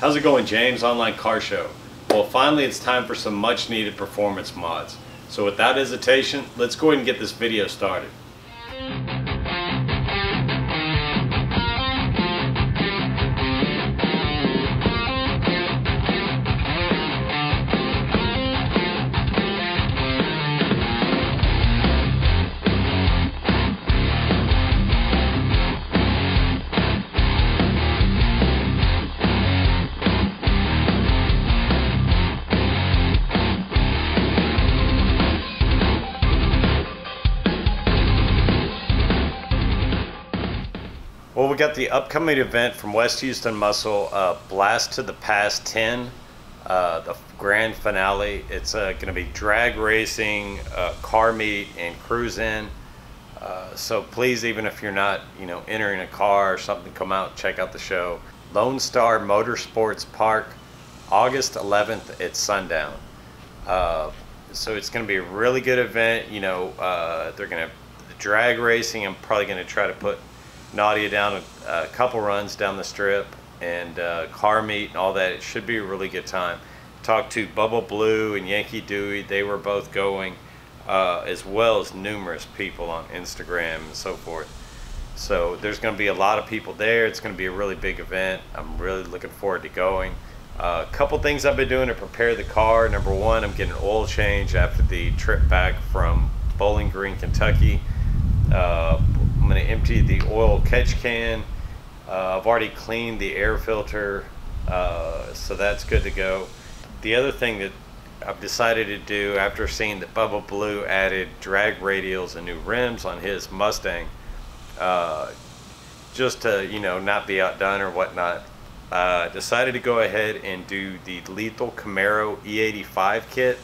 How's it going, James? Online Car Show. Well, finally it's time for some much needed performance mods. So without hesitation, let's go ahead and get this video started. Well, we got the upcoming event from West Houston Muscle, Blast to the Past 10, the grand finale. It's going to be drag racing, car meet, and cruise in. So please, even if you're not, entering a car or something, come out and check out the show. Lone Star Motorsports Park, August 11th at sundown. So it's going to be a really good event. They're going to the drag racing. I'm probably going to try to put Nadia down a couple runs down the strip, and car meet and all that. It should be a really good time. Talked to Bubba Blue and Yankee Dewey. They were both going, as well as numerous people on Instagram and so forth. So there's going to be a lot of people there. It's going to be a really big event. I'm really looking forward to going. A couple things I've been doing to prepare the car. Number one, I'm getting an oil change after the trip back from Bowling Green, Kentucky. I'm going to empty the oil catch can. I've already cleaned the air filter, so that's good to go. The other thing that I've decided to do after seeing that Bubba Blue added drag radials and new rims on his Mustang, just to not be outdone or whatnot, decided to go ahead and do the Lethal Camaro E85 kit,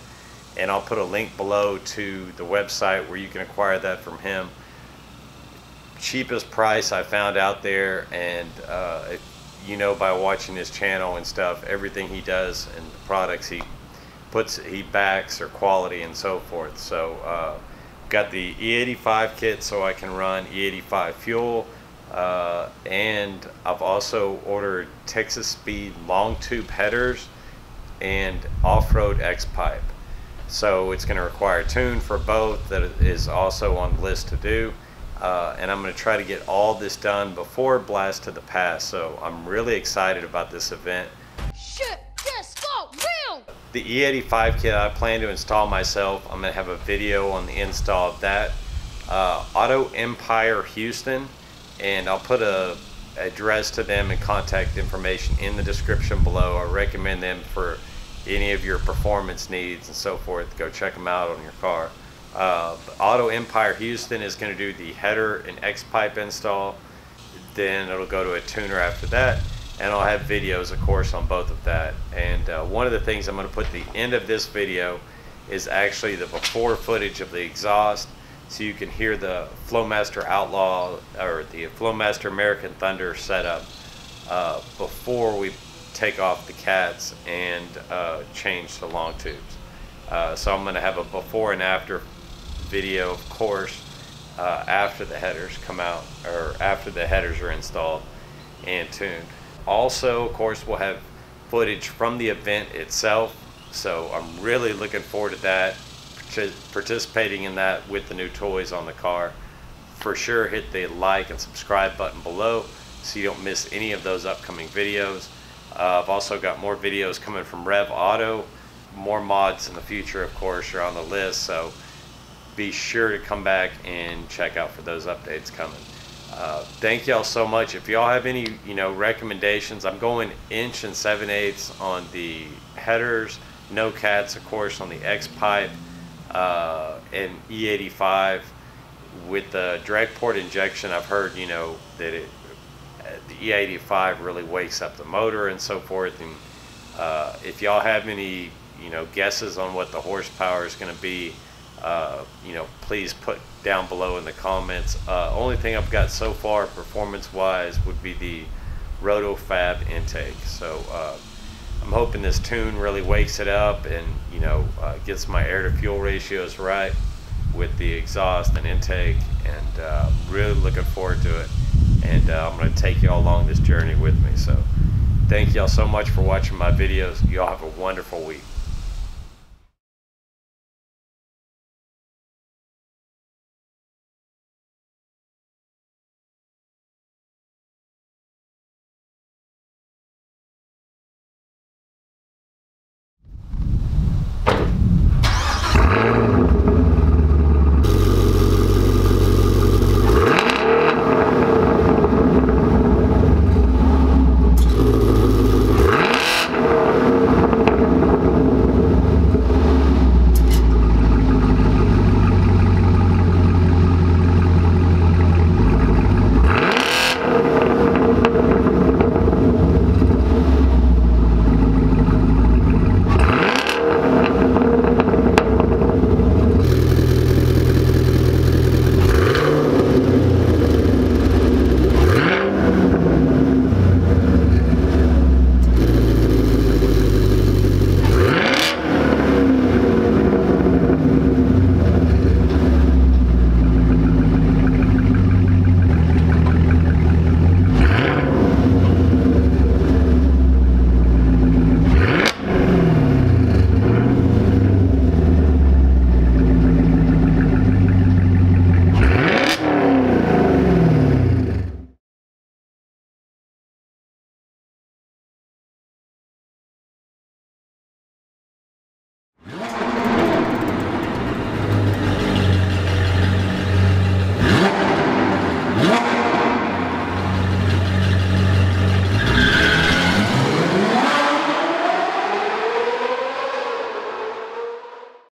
and I'll put a link below to the website where you can acquire that from him. Cheapest price I found out there, and by watching his channel and stuff, everything he does and the products he backs are quality and so forth. So got the E85 kit so I can run E85 fuel, and I've also ordered Texas Speed long tube headers and Offroad Xpipe. So it's going to require a tune for both that is also on the list to do. And I'm going to try to get all this done before Blast to the Past, so I'm really excited about this event. Shit just got real! The E85 kit I plan to install myself. I'm going to have a video on the install of that. Auto Empire Houston, and I'll put a address to them and contact information in the description below. I recommend them for any of your performance needs and so forth. Go check them out on your car. Auto Empire Houston is going to do the header and Xpipe install. Then it'll go to a tuner after that, and I'll have videos, of course, on both of that. And one of the things I'm going to put at the end of this video is actually the before footage of the exhaust, so you can hear the Flowmaster Outlaw or the Flowmaster American Thunder setup before we take off the cats and change the long tubes. So I'm going to have a before and after video, of course, after the headers come out, or after the headers are installed and tuned. Also, of course, we'll have footage from the event itself, so I'm really looking forward to that, participating in that with the new toys on the car. For sure, hit the like and subscribe button below so you don't miss any of those upcoming videos. I've also got more videos coming from REV Auto. More mods in the future, of course, are on the list, so be sure to come back and check out for those updates coming. Thank y'all so much. If y'all have any recommendations, I'm going 1 7/8" on the headers, no cats, of course, on the Xpipe and E85 with the drag port injection. I've heard that the E85 really wakes up the motor and so forth. And if y'all have any guesses on what the horsepower is going to be, please put down below in the comments. Only thing I've got so far performance wise would be the RotoFab intake. So I'm hoping this tune really wakes it up and gets my air to fuel ratios right with the exhaust and intake, and really looking forward to it. And I'm going to take you all along this journey with me. So Thank y'all so much for watching my videos. Y'all have a wonderful week.